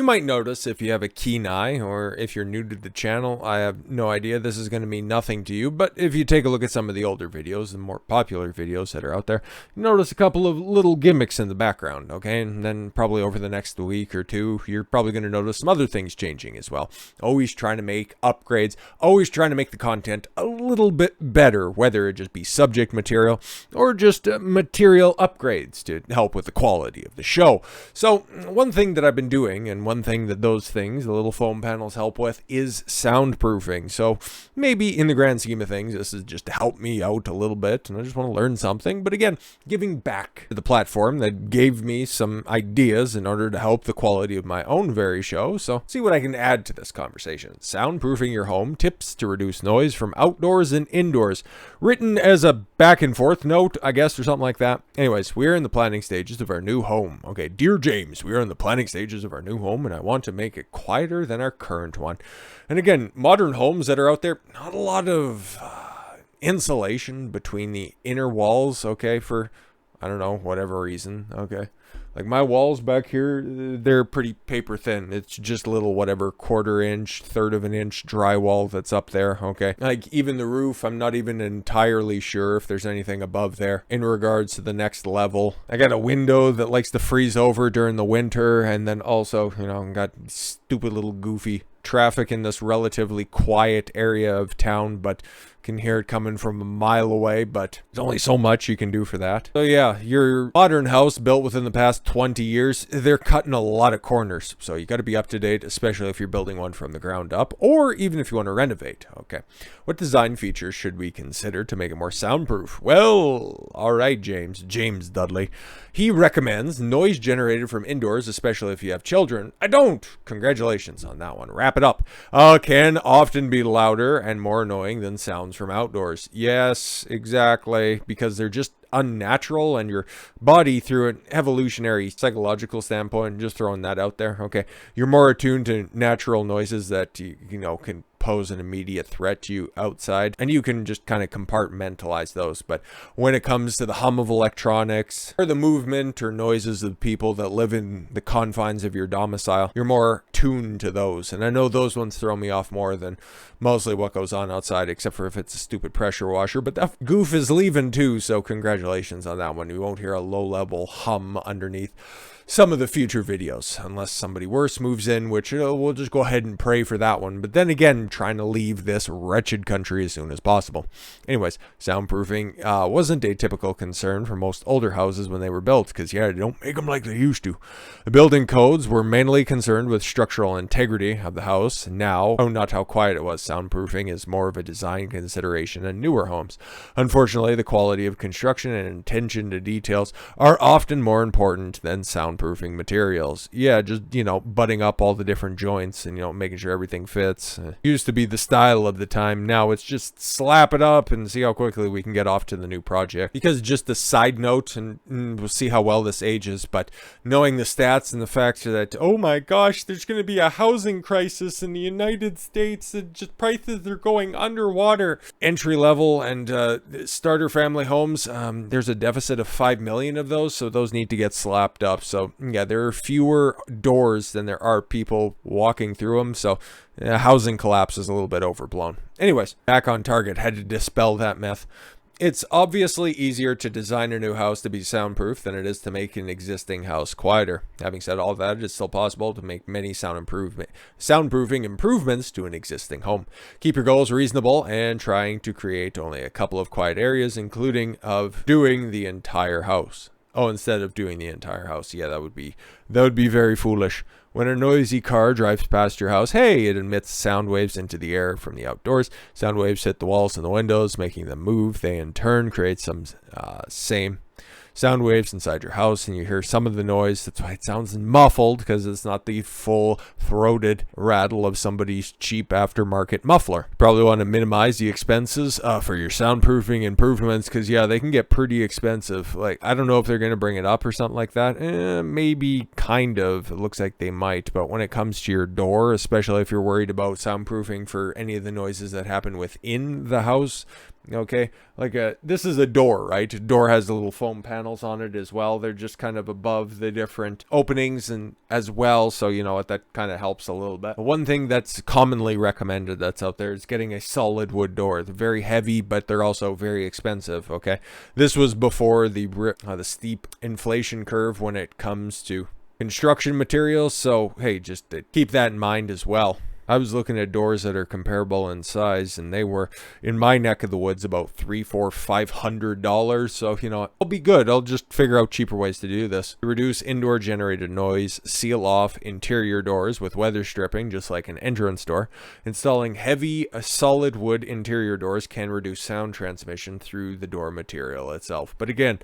might notice if you have a keen eye, or if you're new to the channel, I have no idea, this is going to mean nothing to you, but if you take a look at some of the older videos, the more popular videos that are out there, you notice a couple of little gimmicks in the background, okay? And then probably over the next week or two, you're probably going to notice some other things changing as well. Always trying to make upgrades, always trying to make the content a little bit better, whether it just be subject material or just material upgrades to help with the quality of the show. So one thing that I've been doing, and one thing that those things, the little foam panels, help with is soundproofing. So maybe in the grand scheme of things, this is just to help me out a little bit, and I just want to learn something. But again, giving back to the platform that gave me some ideas in order to help the quality of my own very show. So see what I can add to this conversation. Soundproofing your home, tips to reduce noise from outdoors and indoors. Written as a back and forth note, I guess, or something like that. Anyways, we're in the planning stages of our new home. Okay, dear James, we are in the planning stages of our new home, and I want to make it quieter than our current one. And again, modern homes that are out there, not a lot of insulation between the inner walls, okay, for, I don't know, whatever reason, okay. Like my walls back here, they're pretty paper thin. It's just little whatever quarter inch, third of an inch drywall that's up there, okay? Like even the roof, I'm not even entirely sure if there's anything above there in regards to the next level. I got a window that likes to freeze over during the winter, and then also, you know, got stupid little goofy traffic in this relatively quiet area of town, but can hear it coming from a mile away, but there's only so much you can do for that. So yeah, your modern house built within the past 20 years, they're cutting a lot of corners. So you got to be up to date, especially if you're building one from the ground up, or even if you want to renovate. Okay. What design features should we consider to make it more soundproof? Well, all right, James Dudley. He recommends noise generated from indoors, especially if you have children. I don't. Congratulations on that one. Wrap it up. Can often be louder and more annoying than sounds from outdoors. Yes, exactly, because they're just unnatural, and your body, through an evolutionary psychological standpoint, just throwing that out there, okay, you're more attuned to natural noises that you know can pose an immediate threat to you outside, and you can just kind of compartmentalize those. But when it comes to the hum of electronics, or the movement or noises of people that live in the confines of your domicile, you're more tuned to those. And I know those ones throw me off more than mostly what goes on outside, except for if it's a stupid pressure washer. But that goof is leaving too, so congratulations on that one. You won't hear a low-level hum underneath some of the future videos, unless somebody worse moves in, which we'll just go ahead and pray for that one. But then again, trying to leave this wretched country as soon as possible. Anyways, soundproofing wasn't a typical concern for most older houses when they were built, because yeah, they don't make them like they used to. The building codes were mainly concerned with structural integrity of the house. Now, not how quiet it was. Soundproofing is more of a design consideration in newer homes. Unfortunately, the quality of construction and attention to details are often more important than soundproofing materials. Yeah, just, you know, butting up all the different joints and, you know, making sure everything fits. Used to be the style of the time. Now it's just slap it up and see how quickly we can get off to the new project. Because just a side note, and we'll see how well this ages, but knowing the stats and the fact that, oh my gosh, there's going to be a housing crisis in the United States, and just prices are going underwater. Entry level and starter family homes, there's a deficit of 5 million of those, so those need to get slapped up. So yeah, there are fewer doors than there are people walking through them, so housing collapse is a little bit overblown. Anyways, back on target, had to dispel that myth. It's obviously easier to design a new house to be soundproof than it is to make an existing house quieter. Having said all that, it's still possible to make many soundproofing improvements to an existing home. Keep your goals reasonable and trying to create only a couple of quiet areas, including of doing the entire house. Oh, instead of doing the entire house. Yeah, that would be very foolish. When a noisy car drives past your house, hey, it emits sound waves into the air from the outdoors. Sound waves hit the walls and the windows, making them move. They in turn create some same sound waves inside your house, and you hear some of the noise. That's why it sounds muffled, because it's not the full-throated rattle of somebody's cheap aftermarket muffler. Probably want to minimize the expenses for your soundproofing improvements, because yeah, they can get pretty expensive. Like, I don't know if they're going to bring it up or something like that. Maybe kind of. It looks like they might, but when it comes to your door, especially if you're worried about soundproofing for any of the noises that happen within the house, Okay, like this is a door, right? A door has the little foam panels on it as well. They're just kind of above the different openings and as well, so you know what, that kind of helps a little bit. But one thing that's commonly recommended that's out there is getting a solid wood door. They're very heavy, but they're also very expensive. Okay, this was before the steep inflation curve when it comes to construction materials, so hey, just keep that in mind as well. I was looking at doors that are comparable in size, and they were, in my neck of the woods, about $300, $400, $500. So, you know, I'll be good. I'll just figure out cheaper ways to do this. Reduce indoor generated noise, seal off interior doors with weather stripping, just like an entrance door. Installing heavy, solid wood interior doors can reduce sound transmission through the door material itself. But again,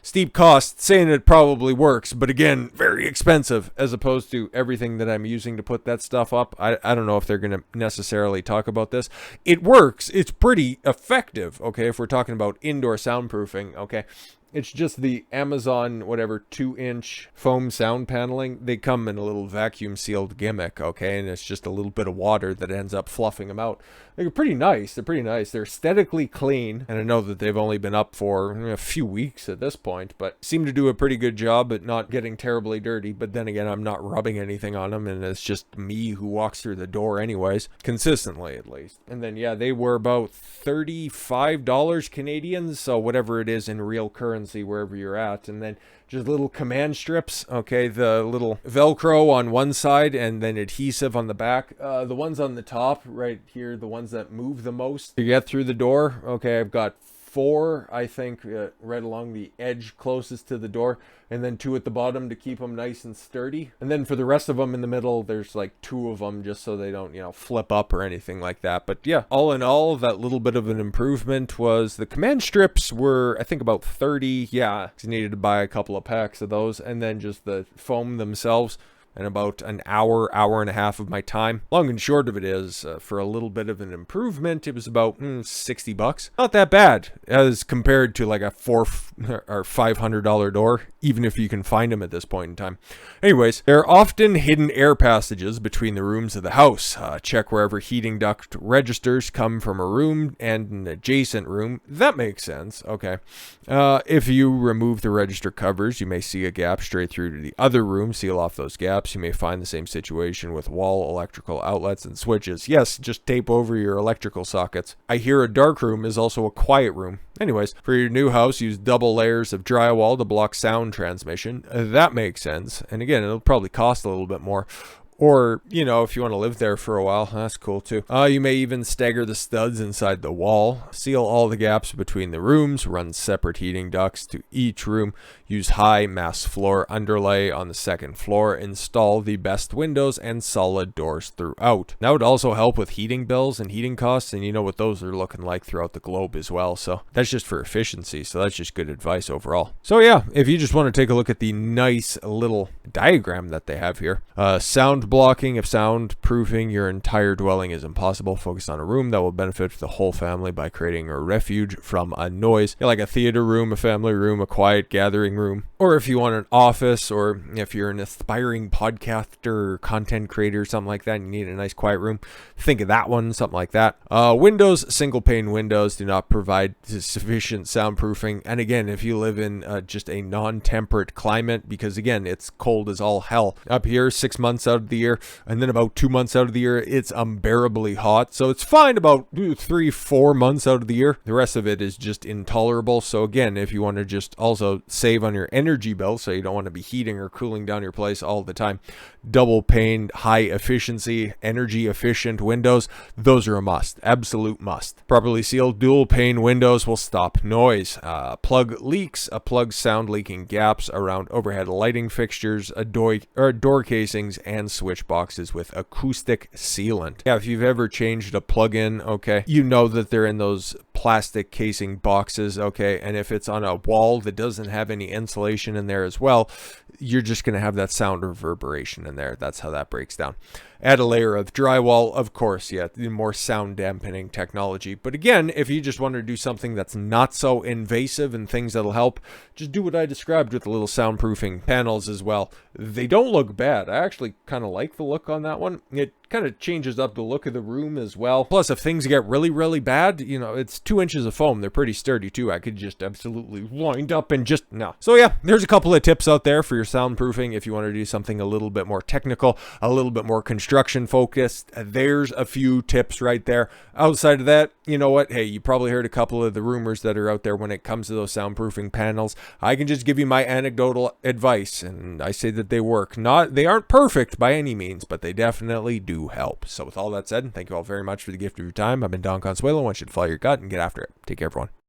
steep cost, saying it probably works, but again, very expensive as opposed to everything that I'm using to put that stuff up. I don't know if they're going to necessarily talk about this. It works. It's pretty effective, okay, if we're talking about indoor soundproofing, okay. It's just the Amazon, whatever, 2-inch foam sound paneling. They come in a little vacuum sealed gimmick, okay? And it's just a little bit of water that ends up fluffing them out. They're pretty nice. They're pretty nice. They're aesthetically clean. And I know that they've only been up for a few weeks at this point, but seem to do a pretty good job at not getting terribly dirty. But then again, I'm not rubbing anything on them, and it's just me who walks through the door anyways, consistently at least. And then, yeah, they were about $35 Canadian, so whatever it is in real currency wherever you're at. And then just little command strips, okay, the little Velcro on one side and then adhesive on the back. The ones on the top right here, the ones that move the most to get through the door, okay, I've got 4, I think, right along the edge closest to the door, and then 2 at the bottom to keep them nice and sturdy. And then for the rest of them in the middle, there's like 2 of them just so they don't, you know, flip up or anything like that. But yeah, all in all, that little bit of an improvement was the command strips were, I think, about 30. Yeah, you needed to buy a couple of packs of those, and then just the foam themselves. And about an hour and a half of my time. Long and short of it is, for a little bit of an improvement, it was about $60. Not that bad as compared to like a $400 or $500 door, even if you can find them at this point in time. Anyways, there are often hidden air passages between the rooms of the house. Check wherever heating duct registers come from a room and an adjacent room. That makes sense. Okay. If you remove the register covers, you may see a gap straight through to the other room. Seal off those gaps. You may find the same situation with wall electrical outlets and switches. Yes, just tape over your electrical sockets. I hear a dark room is also a quiet room. Anyways, for your new house, use double layers of drywall to block sound transmission. That makes sense. And again, it'll probably cost a little bit more. Or, you know, if you want to live there for a while, that's cool too. You may even stagger the studs inside the wall. Seal all the gaps between the rooms. Run separate heating ducts to each room. Use high mass floor underlay on the second floor. Install the best windows and solid doors throughout. That would also help with heating bills and heating costs, and you know what those are looking like throughout the globe as well. So that's just for efficiency. So that's just good advice overall. So yeah, if you just want to take a look at the nice little diagram that they have here. Sound blocking. If soundproofing your entire dwelling is impossible, focus on a room that will benefit the whole family by creating a refuge from a noise. Like a theater room, a family room, a quiet gathering room. Or if you want an office, or if you're an aspiring podcaster or content creator, something like that, and you need a nice quiet room, think of that one, something like that. Windows, single pane windows do not provide sufficient soundproofing. And again, if you live in just a non-temperate climate, because again, it's cold as all hell. Up here, 6 months out of the year, and then about 2 months out of the year, it's unbearably hot. So it's fine about 3-4 months out of the year. The rest of it is just intolerable. So again, if you want to just also save on your energy bill, so you don't want to be heating or cooling down your place all the time, double pane, high efficiency, energy efficient windows, those are a must, absolute must. Properly sealed dual pane windows will stop noise. Plug leaks, plug sound leaking gaps around overhead lighting fixtures, door casings, and switch boxes with acoustic sealant. Yeah, if you've ever changed a plug-in, okay, you know that they're in those plastic casing boxes, okay, and if it's on a wall that doesn't have any insulation in there as well, you're just going to have that sound reverberation in there. That's how that breaks down. Add a layer of drywall, of course, yeah, more sound dampening technology. But again, if you just want to do something that's not so invasive and things that'll help, just do what I described with the little soundproofing panels as well. They don't look bad. I actually kind of like the look on that one. It kind of changes up the look of the room as well. Plus, if things get really, really bad, you know, it's 2 inches of foam. They're pretty sturdy too. I could just absolutely wind up and just, no. So yeah, there's a couple of tips out there for your soundproofing if you want to do something a little bit more technical, a little bit more construction focused. There's a few tips right there. Outside of that, you know what? Hey, you probably heard a couple of the rumors that are out there when it comes to those soundproofing panels. I can just give you my anecdotal advice, and I say that they work. They aren't perfect by any means, but they definitely do help. So with all that said, thank you all very much for the gift of your time. I've been Don Consuelo. I want you to follow your gut and get after it. Take care, everyone.